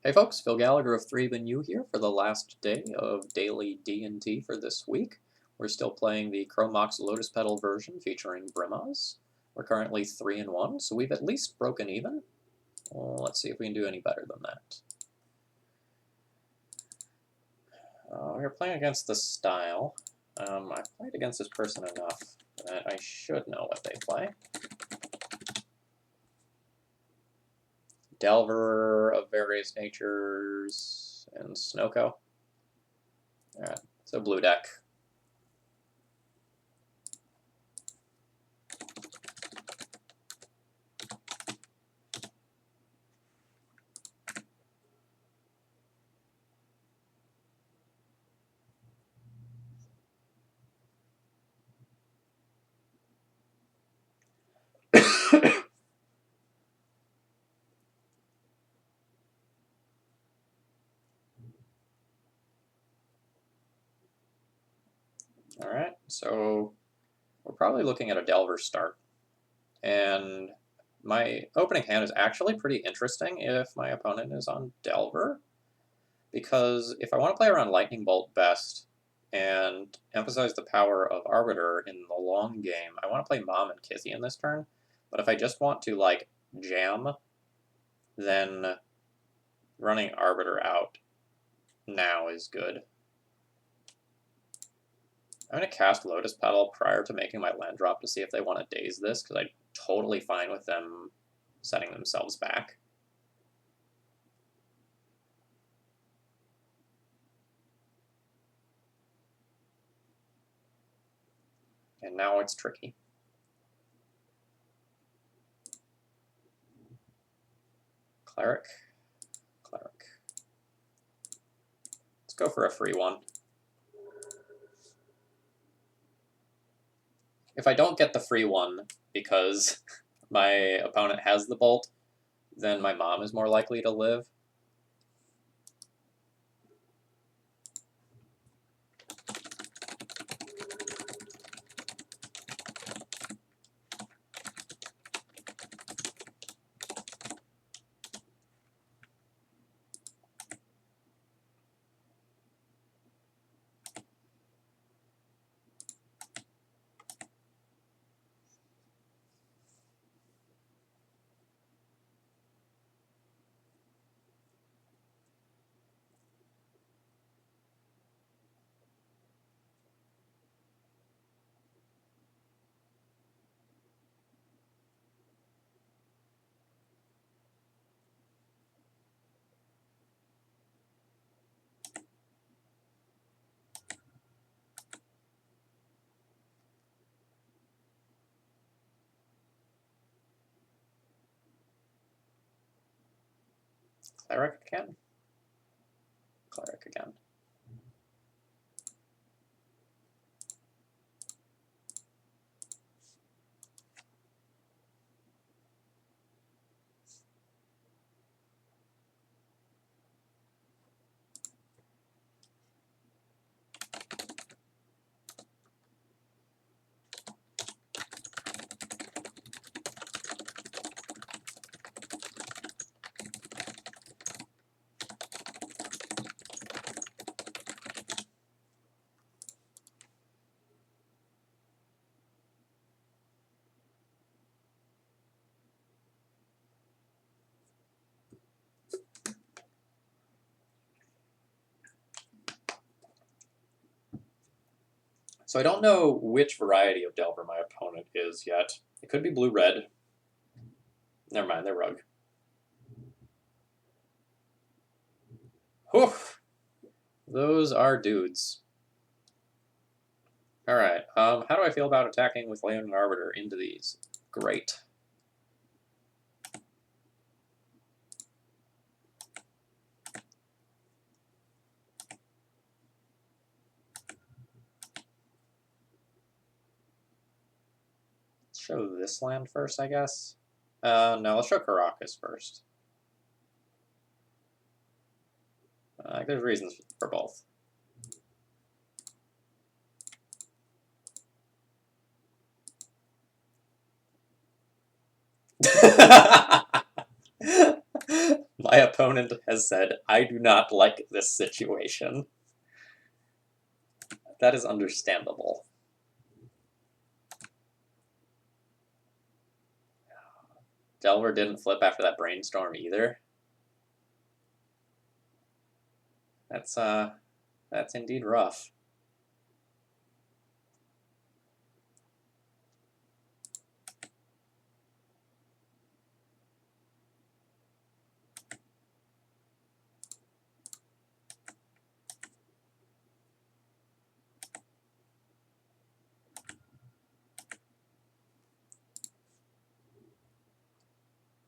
Hey folks, Phil Gallagher of ThrabenU here for the last day of daily D&T for this week. We're still playing the Mox Lotus Petal version featuring Brimaz. We're currently 3-1, so we've at least broken even. Well, let's see if we can do any better than that. We're playing against the style. I've played against this person enough that I should know what they play. Delver of various natures and Snoko. Alright, so blue deck. Alright, so we're probably looking at a Delver start. And my opening hand is actually pretty interesting if my opponent is on Delver, because if I want to play around Lightning Bolt best and emphasize the power of Arbiter in the long game, I want to play Mom and Kizzy in this turn. But if I just want to, like, jam, then running Arbiter out now is good. I'm going to cast Lotus Petal prior to making my land drop to see if they want to daze this, because I'm totally fine with them setting themselves back. And now it's tricky. Cleric. Let's go for a free one. If I don't get the free one because my opponent has the bolt, then my mom is more likely to live. Cleric again. Cleric again. So I don't know which variety of Delver my opponent is yet. It could be blue-red. Never mind, they're Rug. Whew! Those are dudes. Alright, how do I feel about attacking with Land and Arbiter into these? Great. Let's show this land first, I guess. No, let's show Caracas first. There's reasons for both. My My opponent has said, I do not like this situation. That is understandable. Delver didn't flip after that brainstorm either. That's indeed rough.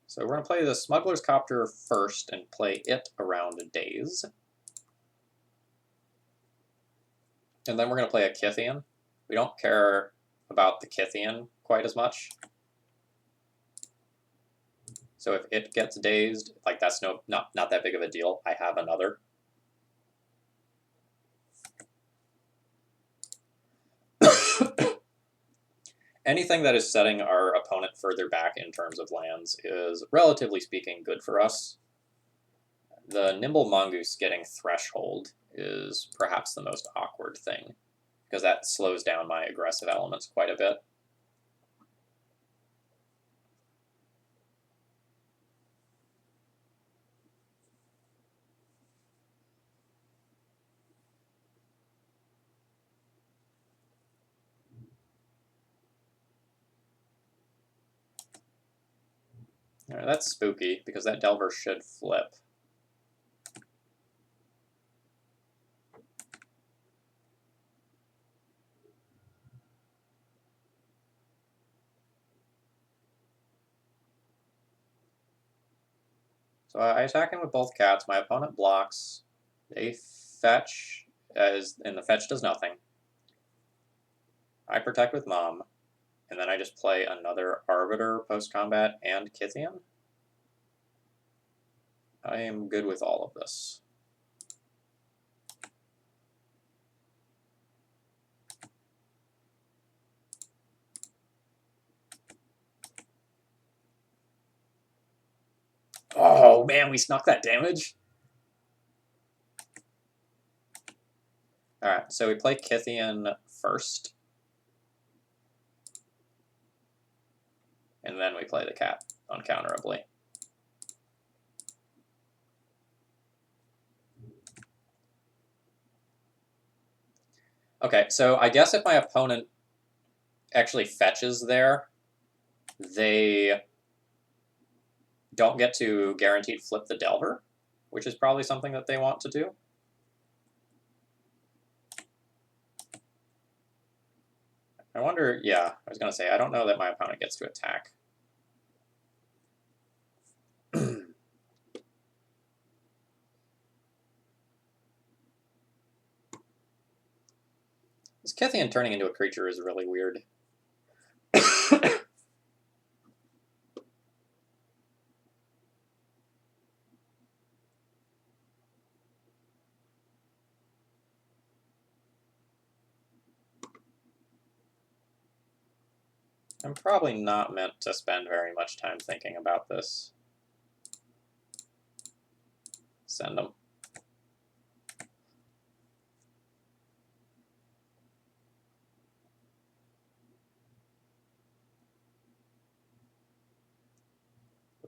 So we're going to play the Smuggler's Copter first and play it around Daze. And then we're going to play a Kythian. We don't care about the Kythian quite as much. So if it gets dazed, like that's not that big of a deal. I have another. Anything that is setting our opponent further back in terms of lands is, relatively speaking, good for us. The Nimble Mongoose getting Threshold is perhaps the most awkward thing, because that slows down my aggressive elements quite a bit. All right, that's spooky, because that Delver should flip. So I attack him with both cats. My opponent blocks. They fetch, and the fetch does nothing. I protect with Mom, and then I just play another Arbiter post-combat and Kythian. I am good with all of this. Oh man, we snuck that damage. Alright, so we play Kythian first. And then we play the cat uncounterably. Okay, so I guess if my opponent actually fetches there, they don't get to guaranteed flip the Delver, which is probably something that they want to do. I wonder, yeah, I was going to say, I don't know that my opponent gets to attack. This Kythian turning into a creature is really weird. I'm probably not meant to spend very much time thinking about this. Send them.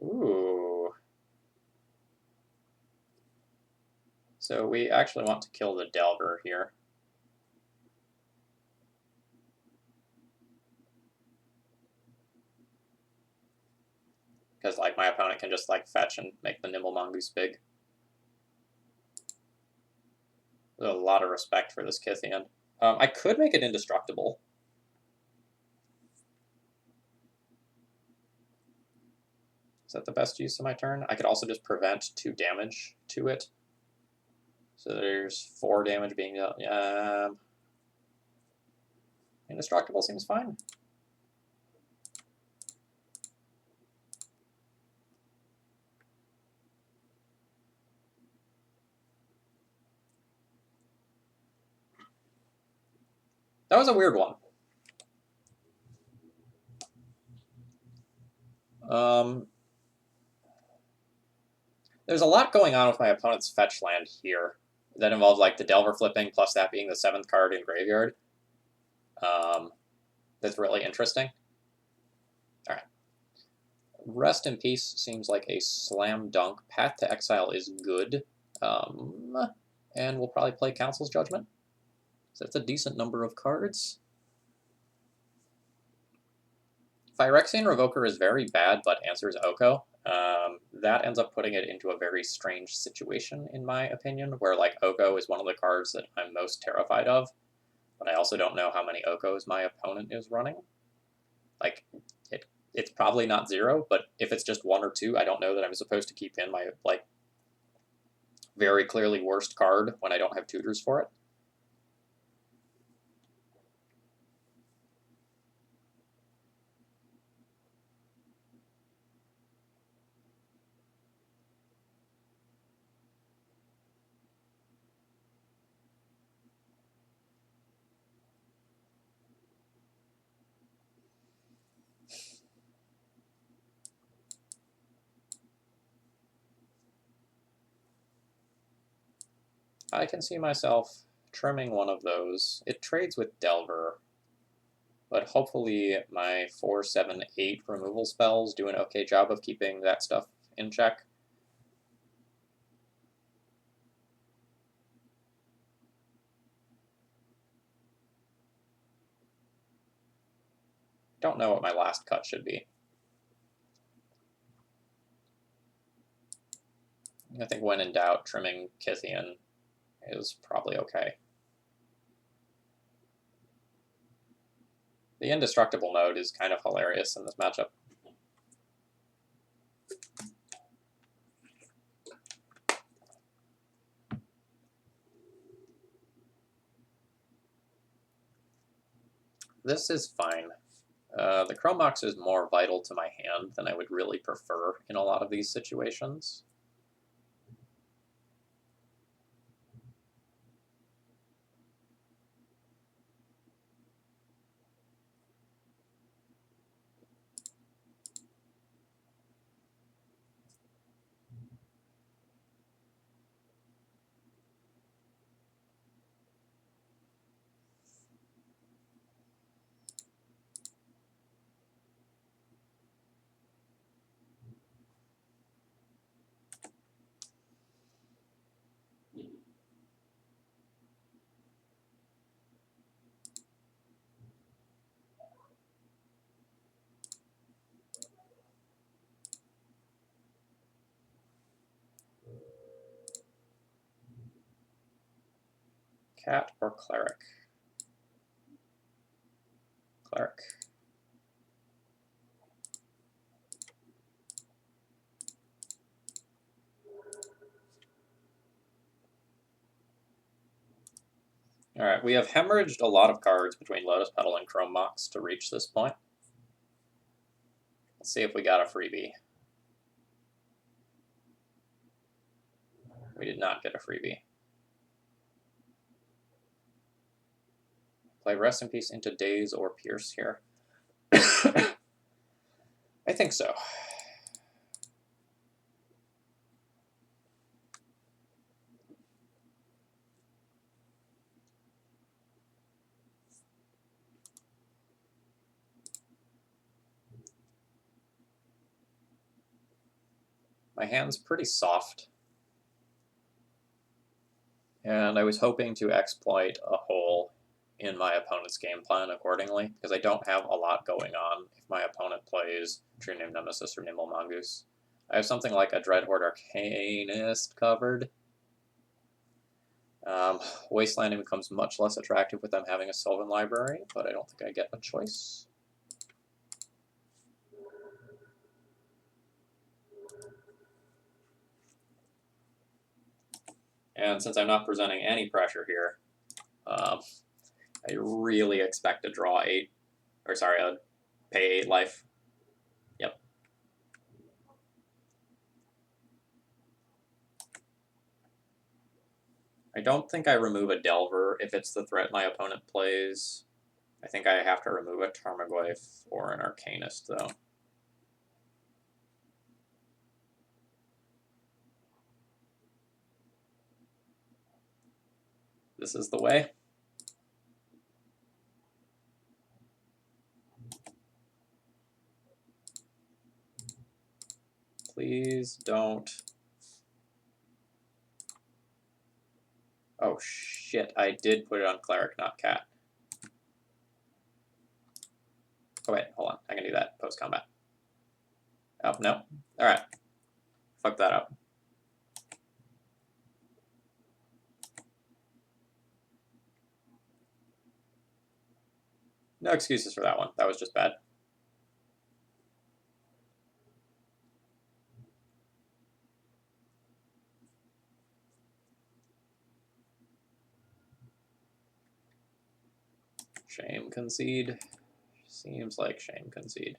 Ooh. So we actually want to kill the Delver here. Because like my opponent can just like fetch and make the Nimble Mongoose big. There's a lot of respect for this Kythian. I could make it indestructible. Is that the best use of my turn? I could also just prevent 2 damage to it. So there's 4 damage being dealt. Indestructible seems fine. That was a weird one. There's a lot going on with my opponent's fetch land here that involves like the Delver flipping plus that being the 7th card in graveyard. That's really interesting. All right. Rest in Peace seems like a slam dunk. Path to Exile is good. And we'll probably play Council's Judgment. So that's a decent number of cards. Phyrexian Revoker is very bad, but answers Oko. That ends up putting it into a very strange situation, in my opinion, where like Oko is one of the cards that I'm most terrified of, but I also don't know how many Okos my opponent is running. Like, it's probably not 0, but if it's just 1 or 2, I don't know that I'm supposed to keep in my like very clearly worst card when I don't have tutors for it. I can see myself trimming one of those. It trades with Delver, but hopefully my 4, 7, 8 removal spells do an okay job of keeping that stuff in check. Don't know what my last cut should be. I think when in doubt, trimming Kythian is probably okay. The indestructible node is kind of hilarious in this matchup. This is fine. The Chrome Mox is more vital to my hand than I would really prefer in a lot of these situations. Cat or Cleric? Cleric. Alright, we have hemorrhaged a lot of cards between Lotus Petal and Chrome Mox to reach this point. Let's see if we got a freebie. We did not get a freebie. Play Rest in Peace into Daze or Pierce here. I think so. My hand's pretty soft. And I was hoping to exploit a hole in my opponent's game plan accordingly, because I don't have a lot going on if my opponent plays True Name Nemesis or Nimble Mongoose. I have something like a Dreadhorde Arcanist covered. Wastelanding becomes much less attractive with them having a Sylvan Library, but I don't think I get a choice. And since I'm not presenting any pressure here, I really expect to draw 8, or sorry, pay 8 life. Yep. I don't think I remove a Delver if it's the threat my opponent plays. I think I have to remove a Tarmogoyf or an Arcanist, though. This is the way. Please don't. Oh shit, I did put it on cleric, not cat. Oh wait, hold on. I can do that post-combat. Oh, no. Alright. Fuck that up. No excuses for that one. That was just bad. Shame concede. Seems like shame concede.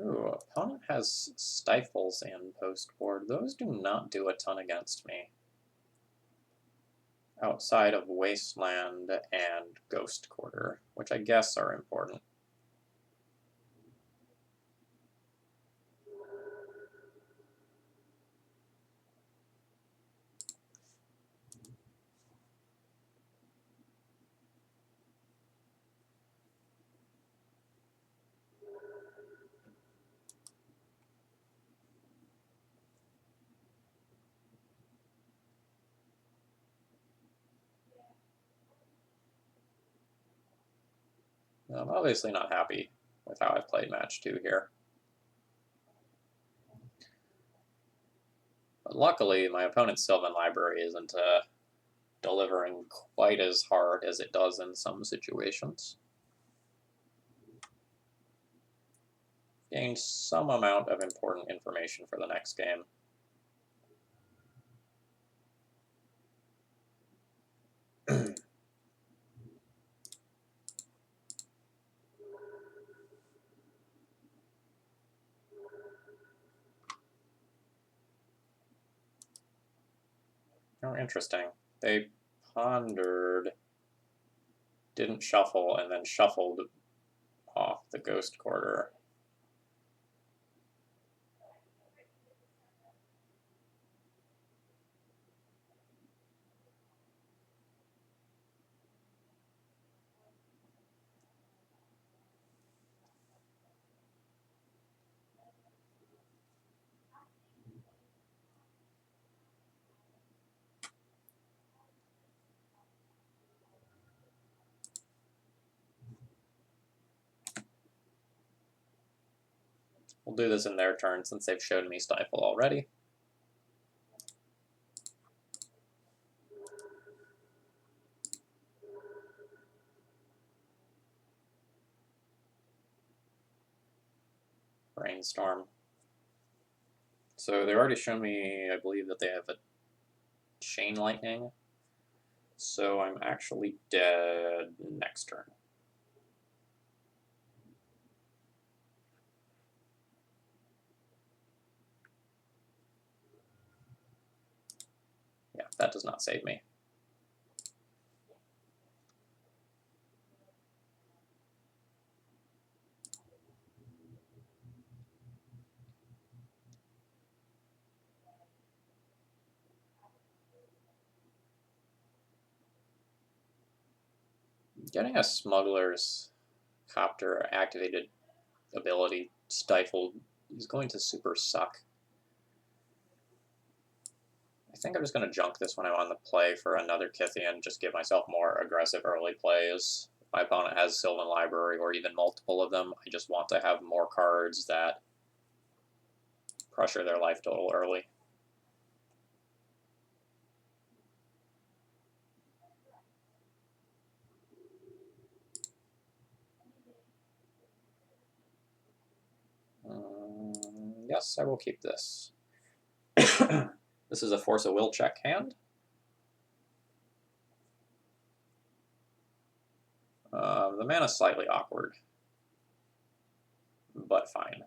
Ooh, opponent has stifles and post-board. Those do not do a ton against me. Outside of Wasteland and Ghost Quarter, which I guess are important. I'm obviously not happy with how I've played match 2 here. But luckily, my opponent's Sylvan Library isn't delivering quite as hard as it does in some situations. Gained some amount of important information for the next game. Oh, interesting. They pondered, didn't shuffle, and then shuffled off the Ghost Quarter. We'll do this in their turn since they've shown me Stifle already. Brainstorm. So they've already shown me, I believe, that they have a Chain Lightning. So I'm actually dead next turn. Yeah, that does not save me. Getting a Smuggler's Copter activated ability stifled is going to super suck. I think I'm just going to junk this when I'm on the play for another Kythian, just give myself more aggressive early plays. If my opponent has Sylvan Library or even multiple of them, I just want to have more cards that pressure their life total early. guess I will keep this. This is a Force of Will check hand. The mana's slightly awkward, but fine.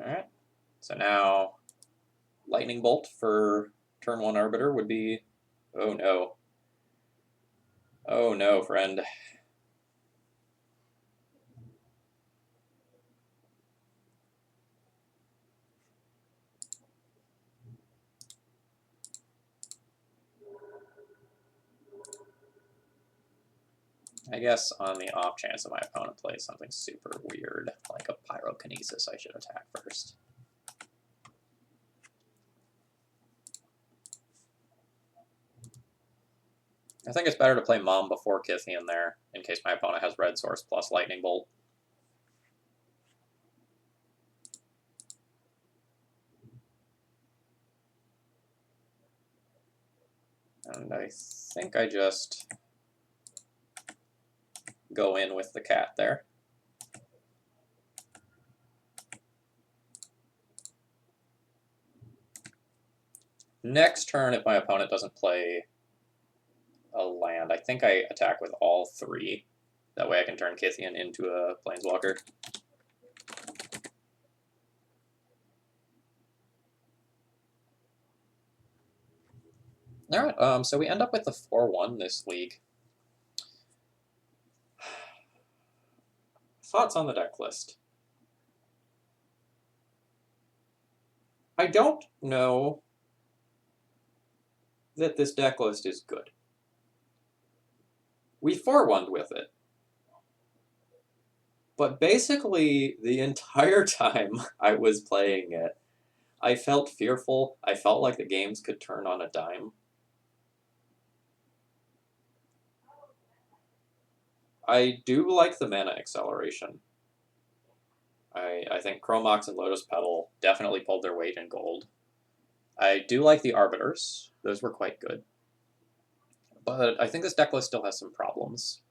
Alright, so now Lightning Bolt for turn 1 Arbiter would be... Oh no. Oh no, friend. I guess on the off chance that my opponent plays something super weird, like a Pyrokinesis, I should attack first. I think it's better to play Mom before Kithian there, in case my opponent has Red Source plus Lightning Bolt. And I think I just go in with the cat there. Next turn, if my opponent doesn't play a land, I think I attack with all 3. That way I can turn Kithian into a Planeswalker. Alright, so we end up with the 4-1 this league. Thoughts on the deck list? I don't know that this deck list is good. We 4-1'd with it. But basically, the entire time I was playing it, I felt fearful. I felt like the games could turn on a dime. I do like the mana acceleration. I think Chromox and Lotus Petal definitely pulled their weight in gold. I do like the Arbiters. Those were quite good. But I think this deck list still has some problems.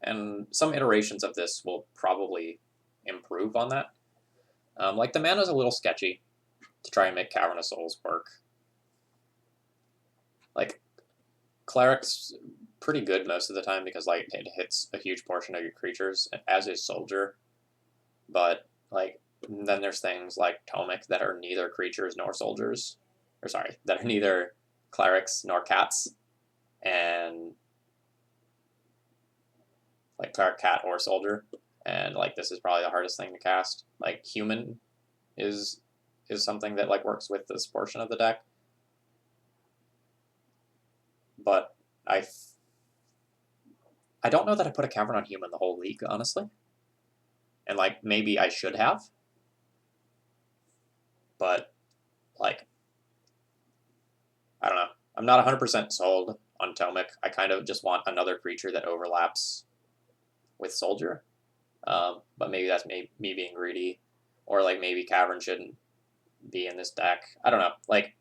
And some iterations of this will probably improve on that. Like, the mana's a little sketchy to try and make Cavern of Souls work. Like, Cleric's pretty good most of the time because, like, it hits a huge portion of your creatures, as is Soldier. But, like, then there's things like Tomic that are neither creatures nor soldiers. Or, sorry, that are neither clerics nor cats. And, like, cleric, cat, or soldier. And, like, this is probably the hardest thing to cast. Like, human is something that, like, works with this portion of the deck. But I don't know that I put a Cavern on human the whole league, honestly. And, like, maybe I should have. But, like, I don't know. I'm not 100% sold on Tomic. I kind of just want another creature that overlaps with Soldier. But maybe that's me being greedy. Or, like, maybe Cavern shouldn't be in this deck. I don't know. Like,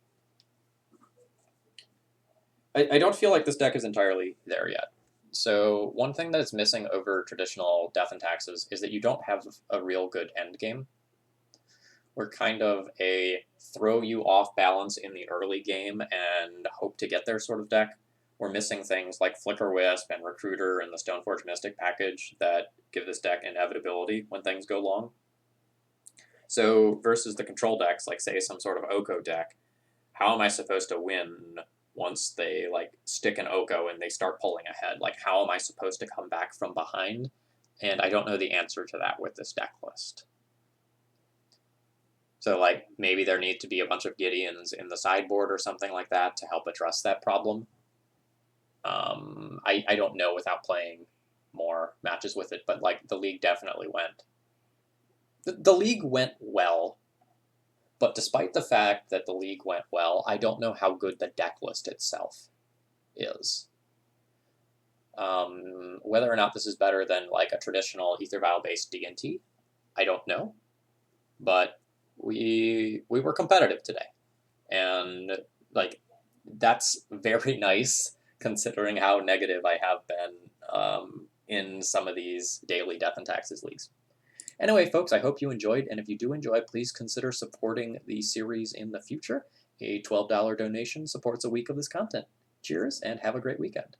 I don't feel like this deck is entirely there yet. So one thing that is missing over traditional Death and Taxes is that you don't have a real good end game. We're kind of a throw you off balance in the early game and hope to get there sort of deck. We're missing things like Flicker Wisp and Recruiter and the Stoneforge Mystic package that give this deck inevitability when things go long. So versus the control decks, like say some sort of Oko deck, how am I supposed to win once they like stick an Oko and they start pulling ahead? Like, how am I supposed to come back from behind? And I don't know the answer to that with this deck list. So, like, maybe there need to be a bunch of Gideons in the sideboard or something like that to help address that problem. I don't know without playing more matches with it, but, like, the league definitely went. The league went well, but despite the fact that the league went well, I don't know how good the deck list itself is. Whether or not this is better than, like, a traditional Ether Vial-based D&T, I don't know, but we were competitive today, and like that's very nice considering how negative I have been in some of these daily death and taxes leagues. Anyway, folks, I hope you enjoyed, and if you do enjoy, please consider supporting the series in the future. A $12 donation supports a week of this content. Cheers, and have a great weekend.